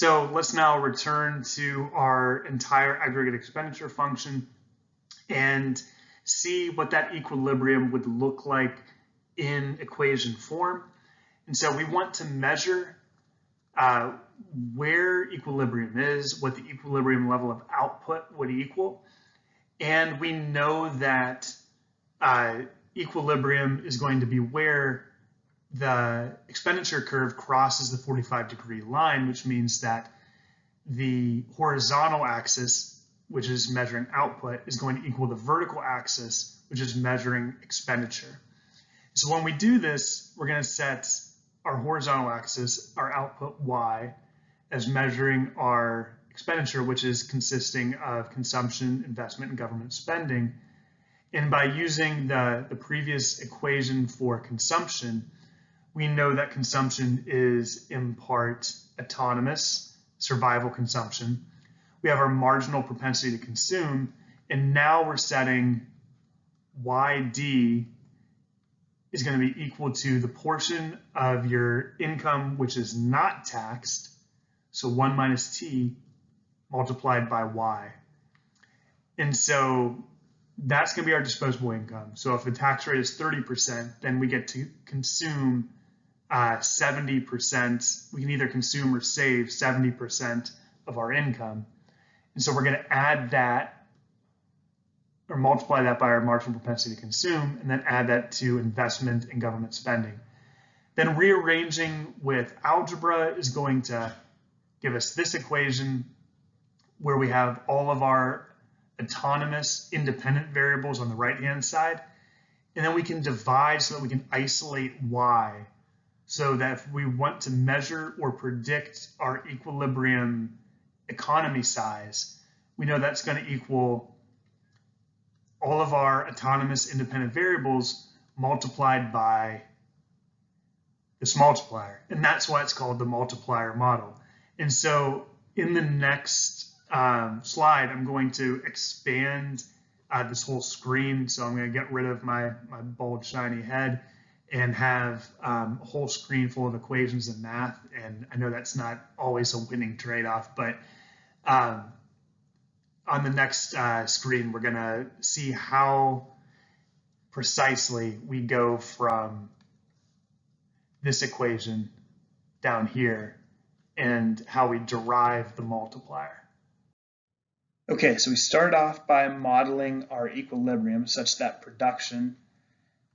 So let's now return to our entire aggregate expenditure function and see what that equilibrium would look like in equation form. And so we want to measure where equilibrium is, what the equilibrium level of output would equal. And we know that equilibrium is going to be where the expenditure curve crosses the 45-degree line, which means that the horizontal axis, which is measuring output, is going to equal the vertical axis, which is measuring expenditure. So when we do this, we're going to set our horizontal axis, our output y, as measuring our expenditure, which is consisting of consumption, investment, and government spending. And by using the previous equation for consumption, we know that consumption is in part autonomous, survival consumption. We have our marginal propensity to consume, and now we're setting YD is going to be equal to the portion of your income which is not taxed, so 1 minus T multiplied by Y. And so that's going to be our disposable income. So if the tax rate is 30%, then we get to consume 70%. We can either consume or save 70% of our income. And so we're going to add that or multiply that by our marginal propensity to consume, and then add that to investment and government spending. Then rearranging with algebra is going to give us this equation where we have all of our autonomous independent variables on the right-hand side, and then we can divide so that we can isolate y, so that if we want to measure or predict our equilibrium economy size, we know that's going to equal all of our autonomous independent variables multiplied by this multiplier. And that's why it's called the multiplier model. And so in the next slide, I'm going to expand this whole screen. So I'm going to get rid of my bold, shiny head and have a whole screen full of equations and math. And I know that's not always a winning trade-off, but on the next screen, we're going to see how precisely we go from this equation down here and how we derive the multiplier. Okay, so we start off by modeling our equilibrium such that production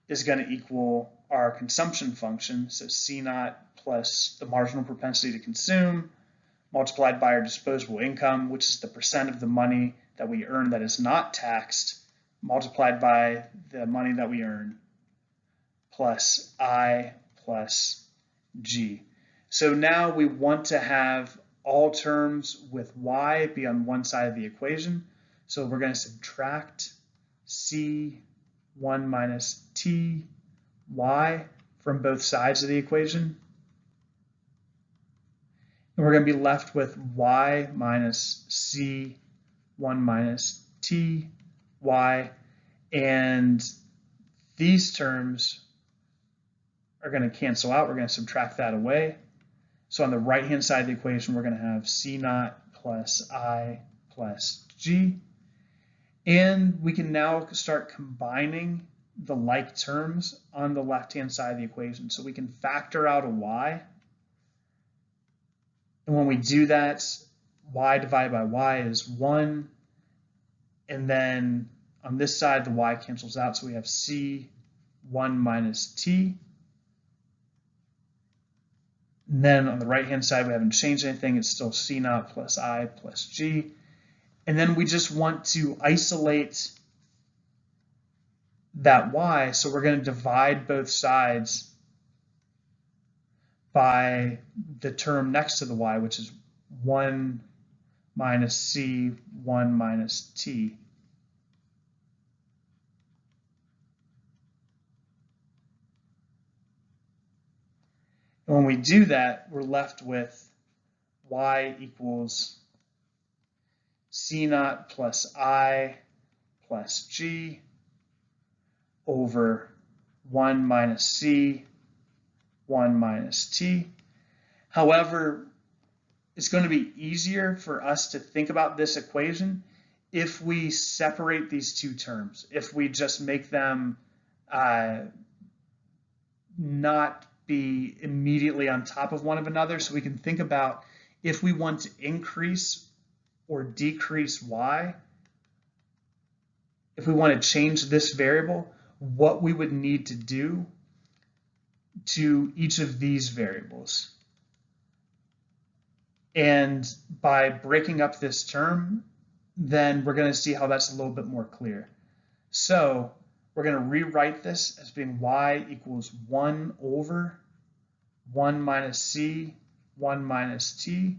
is going to equal our consumption function, so C naught plus the marginal propensity to consume, multiplied by our disposable income, which is the percent of the money that we earn that is not taxed, multiplied by the money that we earn, plus I plus G. So now we want to have all terms with Y be on one side of the equation. So we're going to subtract C1 minus T Y from both sides of the equation. And we're going to be left with y minus c1 minus t y, and these terms are going to cancel out. We're going to subtract that away. So on the right-hand side of the equation, we're going to have c naught plus I plus g. And we can now start combining the like terms on the left-hand side of the equation. So we can factor out a y. And when we do that, y divided by y is 1. And then on this side, the y cancels out. So we have c1 minus t. And then on the right-hand side, we haven't changed anything. It's still c naught plus I plus g. And then we just want to isolate that y. So we're going to divide both sides by the term next to the y, which is 1 minus c, 1 minus t. And when we do that, we're left with y equals c naught plus I plus g over 1 minus c, 1 minus t. However, it's going to be easier for us to think about this equation if we separate these two terms, if we just make them not be immediately on top of one another, so we can think about if we want to increase or decrease y, if we want to change this variable, what we would need to do to each of these variables. And by breaking up this term, then we're going to see how that's a little bit more clear. So we're going to rewrite this as being y equals 1 over 1 minus c, 1 minus t.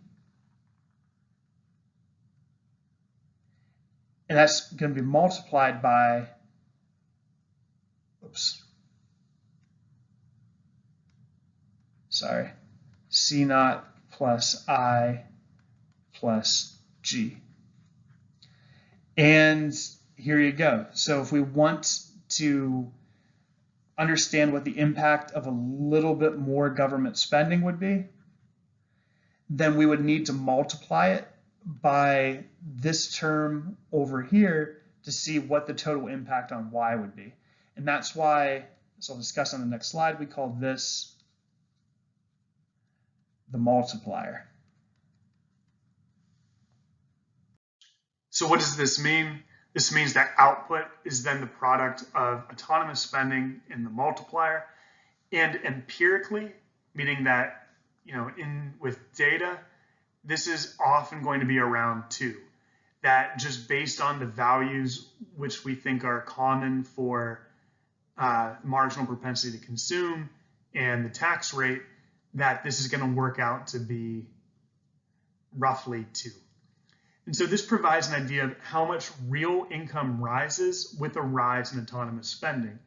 And that's going to be multiplied by, c naught plus I plus G. And here you go. So if we want to understand what the impact of a little bit more government spending would be, then we would need to multiply it by this term over here to see what the total impact on y would be. And that's why, as I'll discuss on the next slide, we call this the multiplier. So what does this mean? This means that output is then the product of autonomous spending and the multiplier. And empirically, meaning that, with data, this is often going to be around 2. That just based on the values which we think are common for marginal propensity to consume and the tax rate, that this is going to work out to be roughly 2. And so this provides an idea of how much real income rises with a rise in autonomous spending.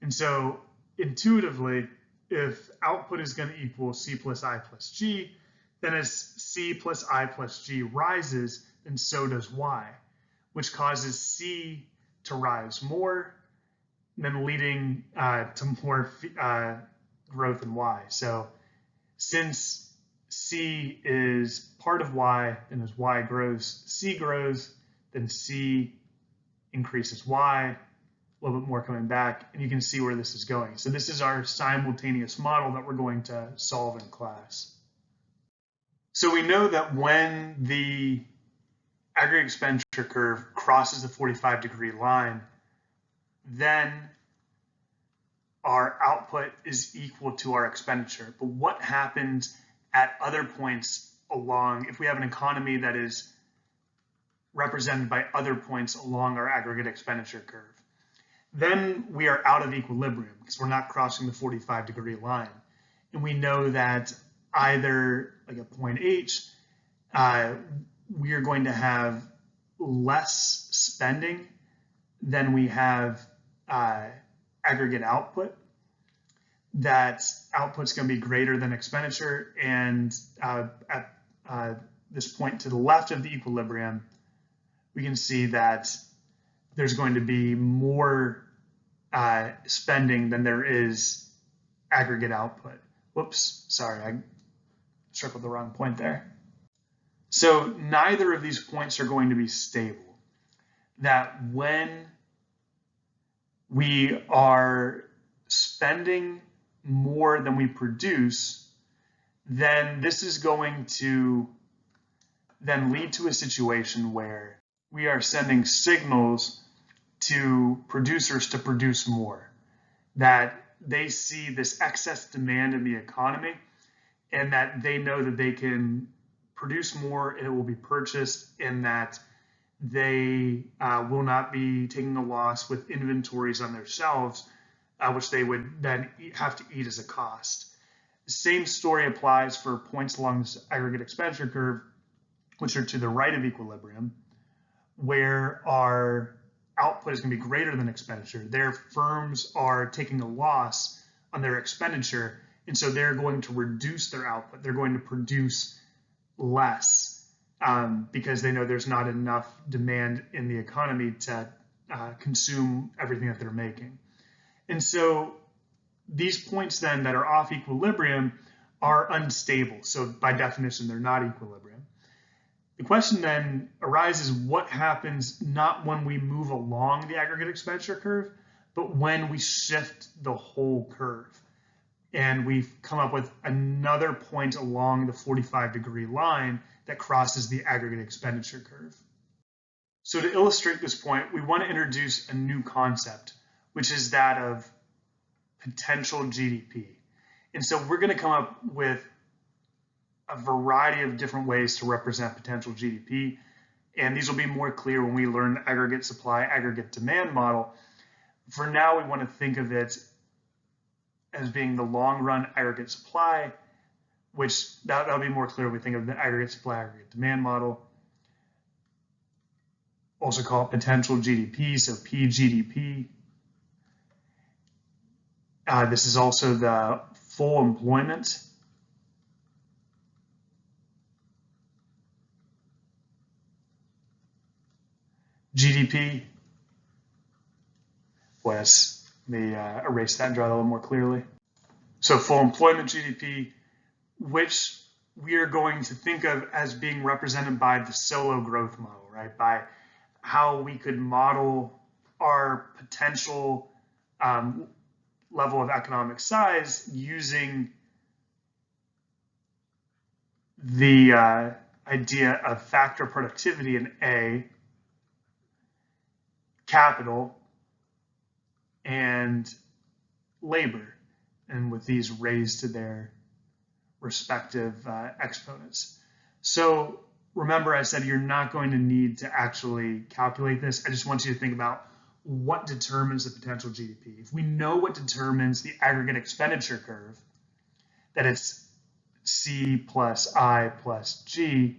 And so intuitively, if output is going to equal C plus I plus G, then as C plus I plus G rises, then so does Y, which causes C to rise more, then leading to more growth in Y. So since C is part of Y, and as Y grows, C grows, then C increases Y, a little bit more coming back, and you can see where this is going. So this is our simultaneous model that we're going to solve in class. So we know that when the aggregate expenditure curve crosses the 45-degree line, then our output is equal to our expenditure. But what happens at other points along, if we have an economy that is represented by other points along our aggregate expenditure curve? Then we are out of equilibrium because we're not crossing the 45-degree line. And we know that either like at point H, we are going to have less spending than we have aggregate output. That output's going to be greater than expenditure, and at this point to the left of the equilibrium, we can see that there's going to be more spending than there is aggregate output. Whoops, sorry, I circled the wrong point there. So neither of these points are going to be stable. That when we are spending more than we produce, then this is going to then lead to a situation where we are sending signals to producers to produce more, that they see this excess demand in the economy and that they know that they can produce more and it will be purchased, and that they will not be taking a loss with inventories on their shelves, which they would then have to eat as a cost. The same story applies for points along this aggregate expenditure curve, which are to the right of equilibrium, where our output is going to be greater than expenditure. Their firms are taking a loss on their expenditure, and so they're going to reduce their output. They're going to produce less because they know there's not enough demand in the economy to consume everything that they're making. And so these points then that are off equilibrium are unstable. So by definition, they're not equilibrium. The question then arises, what happens not when we move along the aggregate expenditure curve, but when we shift the whole curve? And we've come up with another point along the 45-degree line that crosses the aggregate expenditure curve. So to illustrate this point, we want to introduce a new concept, which is that of potential GDP. And so we're going to come up with a variety of different ways to represent potential GDP. And these will be more clear when we learn the aggregate supply, aggregate demand model. For now, we want to think of it as being the long run aggregate supply, which that'll be more clear when we think of the aggregate supply, aggregate demand model. Also call it potential GDP, so PGDP. This is also the full employment. GDP. Let me erase that and draw that a little more clearly. So full employment GDP, which we are going to think of as being represented by the solo growth model, right? By how we could model our potential level of economic size using the idea of factor productivity in A, capital, and labor, and with these raised to their respective exponents. So remember, I said you're not going to need to actually calculate this. I just want you to think about what determines the potential GDP. If we know what determines the aggregate expenditure curve, that it's C plus I plus G,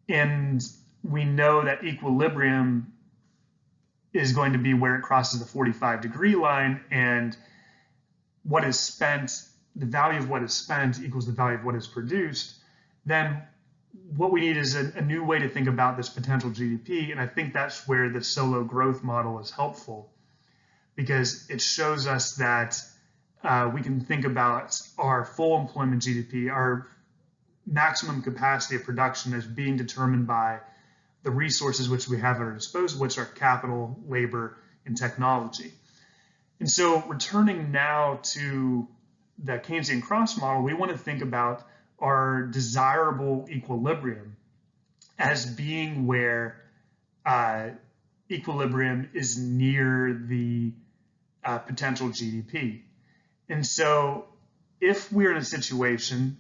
and we know that equilibrium is going to be where it crosses the 45-degree line, and what is spent, the value of what is spent equals the value of what is produced, then what we need is a new way to think about this potential GDP. And I think that's where the solo growth model is helpful, because it shows us that we can think about our full employment GDP, our maximum capacity of production, as being determined by the resources which we have at our disposal, which are capital, labor, and technology. And so returning now to the Keynesian cross model, we want to think about our desirable equilibrium as being where equilibrium is near the potential GDP. And so if we're in a situation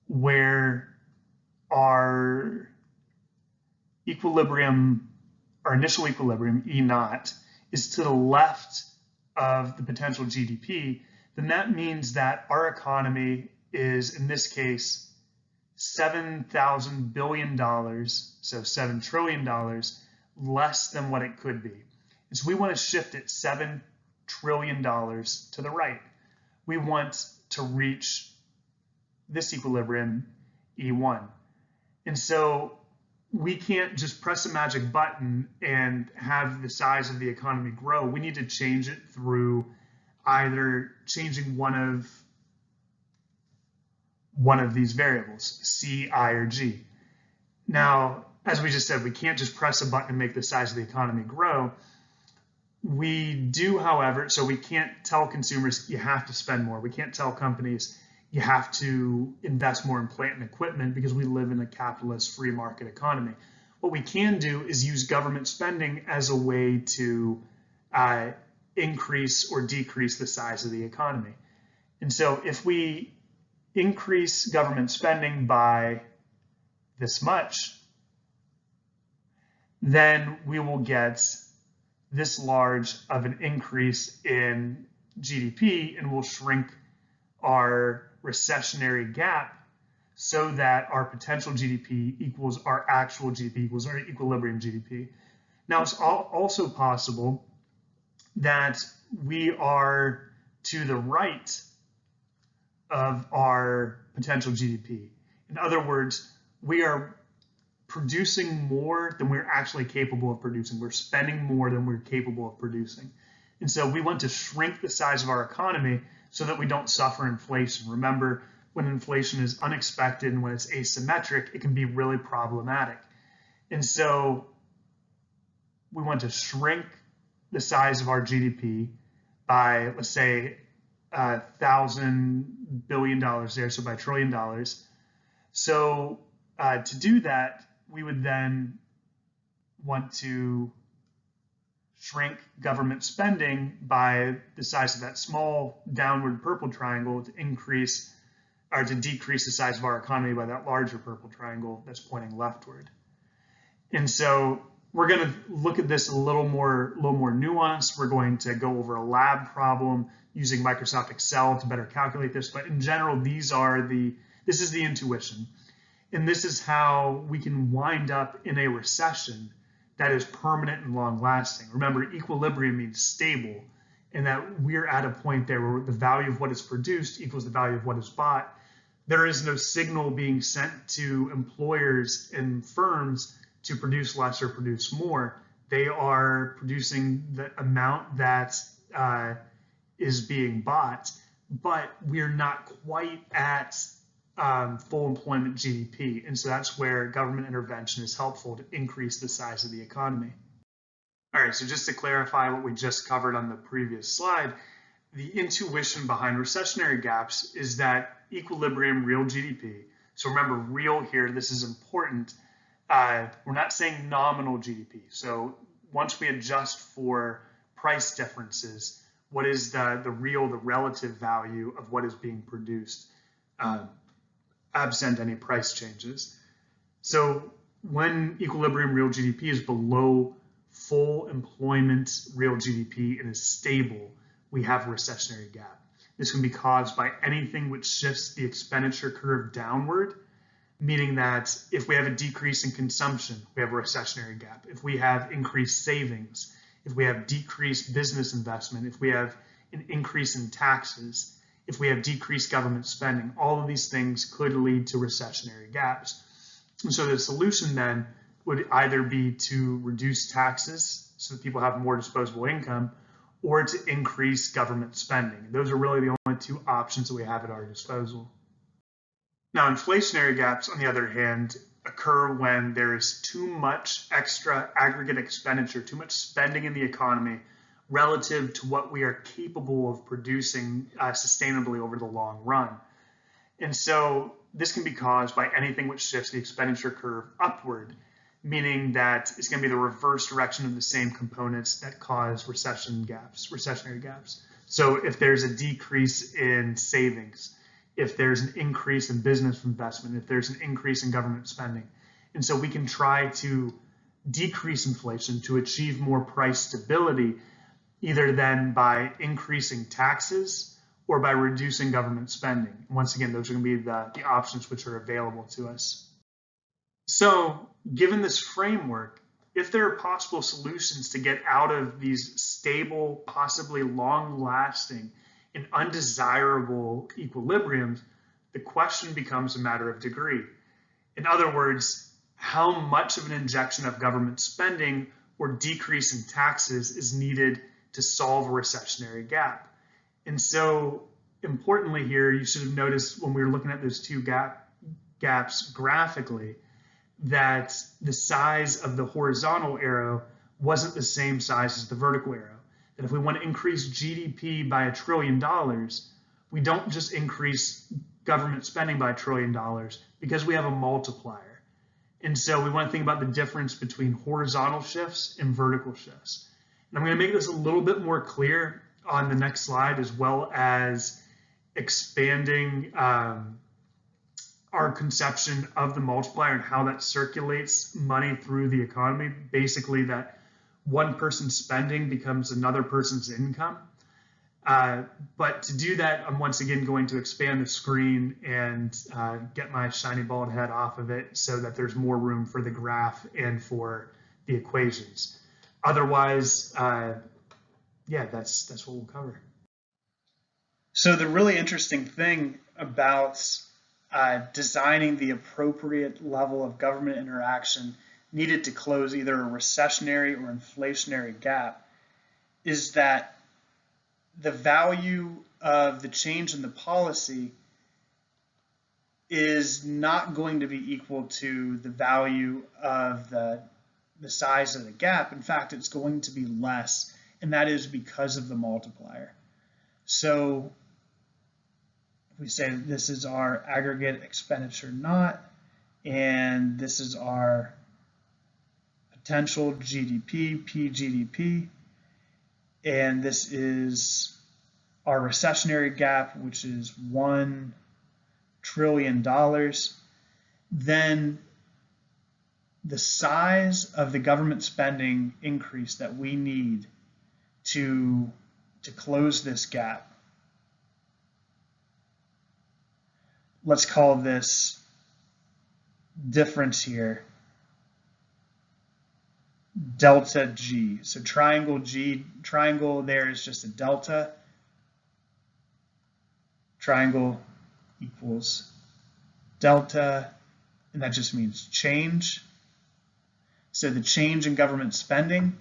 where our equilibrium, our initial equilibrium, E naught, is to the left of the potential GDP, then that means that our economy is, in this case, $7,000 billion, so $7 trillion, less than what it could be. And so we want to shift it $7 trillion to the right. We want to reach this equilibrium, E1. And so we can't just press a magic button and have the size of the economy grow. We need to change it through either changing one of these variables, C, I, or G. Now, as we just said, we can't just press a button and make the size of the economy grow. We do, however, so we can't tell consumers you have to spend more. We can't tell companies you have to invest more in plant and equipment, because we live in a capitalist free market economy. What we can do is use government spending as a way to increase or decrease the size of the economy. And so if we increase government spending by this much, then we will get this large of an increase in GDP, and we'll shrink our recessionary gap so that our potential GDP equals our actual GDP equals our equilibrium GDP. Now, it's also possible that we are to the right of our potential GDP. In other words, we are producing more than we're actually capable of producing. We're spending more than we're capable of producing. And so we want to shrink the size of our economy so that we don't suffer inflation. Remember, when inflation is unexpected and when it's asymmetric, it can be really problematic. And so we want to shrink the size of our GDP by, let's say, $1,000 billion there, so by $1 trillion. So to do that, we would then want to shrink government spending by the size of that small downward purple triangle to increase or to decrease the size of our economy by that larger purple triangle that's pointing leftward. And so we're going to look at this a little more nuanced. We're going to go over a lab problem using Microsoft Excel to better calculate this. But in general, this is the intuition. And this is how we can wind up in a recession that is permanent and long lasting. Remember, equilibrium means stable, and that we're at a point there where the value of what is produced equals the value of what is bought. There is no signal being sent to employers and firms to produce less or produce more. They are producing the amount that is being bought, but we're not quite at full employment GDP. And so that's where government intervention is helpful to increase the size of the economy. All right, so just to clarify what we just covered on the previous slide, the intuition behind recessionary gaps is that equilibrium real GDP. So remember, real here, this is important. We're not saying nominal GDP. So once we adjust for price differences, what is the relative value of what is being produced, absent any price changes. So when equilibrium real GDP is below full employment real GDP and is stable, we have a recessionary gap. This can be caused by anything which shifts the expenditure curve downward, meaning that if we have a decrease in consumption, we have a recessionary gap. If we have increased savings, if we have decreased business investment, if we have an increase in taxes, if we have decreased government spending, all of these things could lead to recessionary gaps. And so the solution then would either be to reduce taxes so that people have more disposable income, or to increase government spending. Those are really the only two options that we have at our disposal. Now, inflationary gaps, on the other hand, occur when there is too much extra aggregate expenditure, too much spending in the economy relative to what we are capable of producing sustainably over the long run. And so this can be caused by anything which shifts the expenditure curve upward, meaning that it's going to be the reverse direction of the same components that cause recessionary gaps. So if there's a decrease in savings, if there's an increase in business investment, if there's an increase in government spending. And so we can try to decrease inflation to achieve more price stability, either then by increasing taxes or by reducing government spending. Once again, those are going to be the options which are available to us. So given this framework, if there are possible solutions to get out of these stable, possibly long-lasting, and undesirable equilibriums, the question becomes a matter of degree. In other words, how much of an injection of government spending or decrease in taxes is needed to solve a recessionary gap? And so importantly here, you should have noticed when we were looking at those two gaps graphically, that the size of the horizontal arrow wasn't the same size as the vertical arrow. That if we want to increase GDP by $1 trillion, we don't just increase government spending by $1 trillion because we have a multiplier. And so we want to think about the difference between horizontal shifts and vertical shifts. And I'm going to make this a little bit more clear on the next slide, as well as expanding our conception of the multiplier and how that circulates money through the economy. Basically, that one person's spending becomes another person's income. But to do that, I'm once again going to expand the screen and get my shiny bald head off of it so that there's more room for the graph and for the equations. Otherwise, yeah, that's what we'll cover. So the really interesting thing about designing the appropriate level of government interaction needed to close either a recessionary or inflationary gap is that the value of the change in the policy is not going to be equal to the value of the size of the gap. In fact, it's going to be less, and that is because of the multiplier. So if we say that this is our aggregate expenditure not, and this is our potential GDP, PGDP, and this is our recessionary gap, which is $1 trillion, then the size of the government spending increase that we need to close this gap, let's call this difference here delta G. So triangle G, triangle there is just a delta. Triangle equals delta, and that just means change. So the change in government spending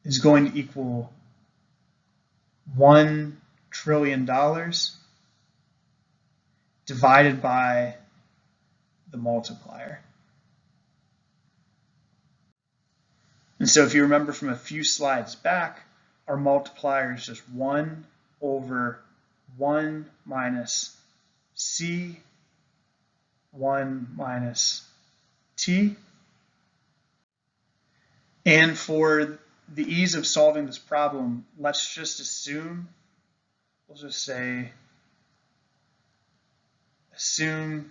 is going to equal $1 trillion divided by the multiplier. And so if you remember from a few slides back, our multiplier is just 1 over 1 minus C, 1 minus T. And for the ease of solving this problem, let's just assume, we'll just say, assume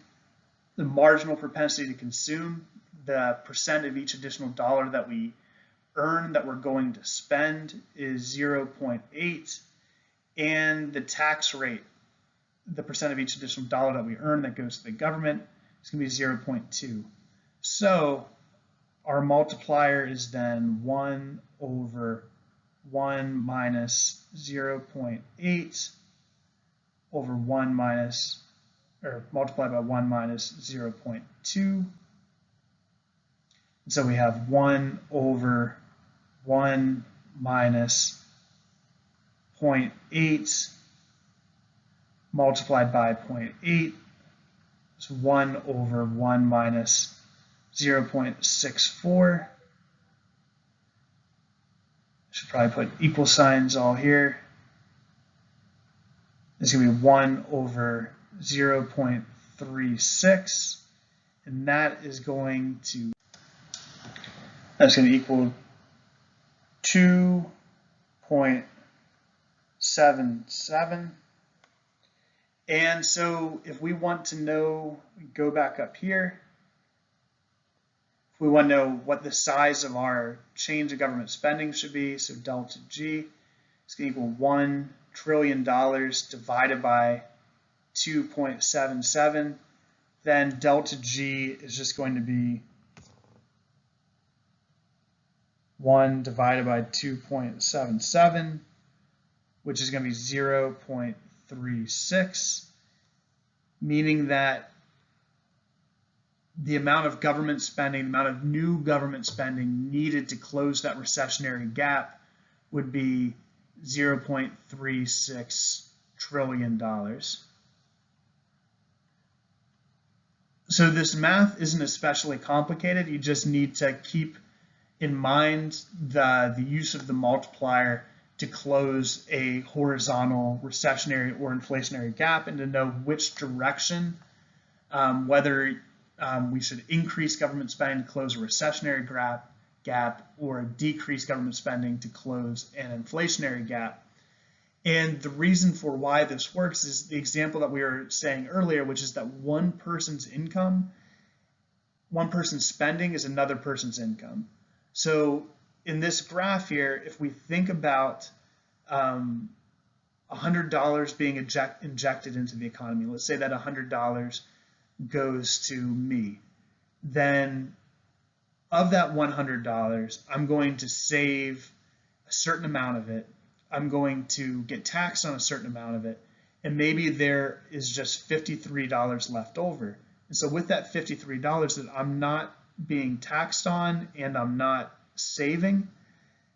the marginal propensity to consume, the percent of each additional dollar that we earn that we're going to spend is 0.8, and the tax rate, the percent of each additional dollar that we earn that goes to the government, is going to be 0.2. So our multiplier is then 1 over 1 minus 0.8 over 1 minus, or multiplied by 1 minus 0.2. And so we have 1 over 1 minus 0.8 multiplied by 0.8 is 1 over 1 minus 0.64. Should probably put equal signs all here. It's going to be 1 over 0.36, and that's going to equal 2.77. And so if we want to know, go back up here, if we want to know what the size of our change of government spending should be, so delta G is going to equal $1 trillion divided by 2.77, then delta G is just going to be 1 divided by 2.77, which is going to be 0.36, meaning that the amount of government spending, the amount of new government spending needed to close that recessionary gap would be $0.36 trillion. So this math isn't especially complicated. You just need to keep in mind the use of the multiplier to close a horizontal recessionary or inflationary gap, and to know which direction, whether we should increase government spending to close a recessionary gap or decrease government spending to close an inflationary gap. And the reason for why this works is the example that we were saying earlier, which is that one person's income, one person's spending is another person's income. So in this graph here, if we think about $100 being injected into the economy, let's say that $100 goes to me, then of that $100, I'm going to save a certain amount of it. I'm going to get taxed on a certain amount of it, and maybe there is just $53 left over. And so with that $53 that I'm not being taxed on and I'm not saving,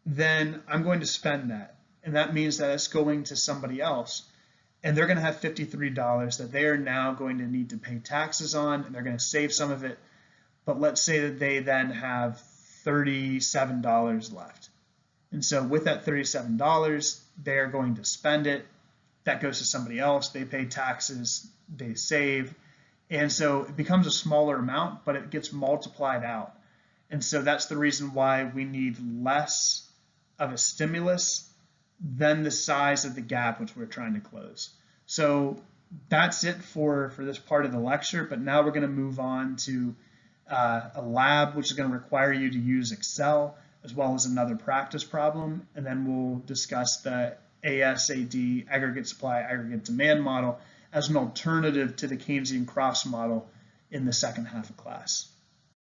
then I'm going to spend that. And that means that it's going to somebody else. and they're going to have $53 that they are now going to need to pay taxes on, and they're going to save some of it. But let's say that they then have $37 left. And so with that $37, they're going to spend it. That goes to somebody else. They pay taxes, they save. And so it becomes a smaller amount, but it gets multiplied out. And so that's the reason why we need less of a stimulus than the size of the gap which we're trying to close. So that's it for this part of the lecture, but now we're going to move on to a lab which is going to require you to use Excel as well as another practice problem, and then we'll discuss the ASAD, aggregate supply, aggregate demand model, as an alternative to the Keynesian cross model in the second half of class.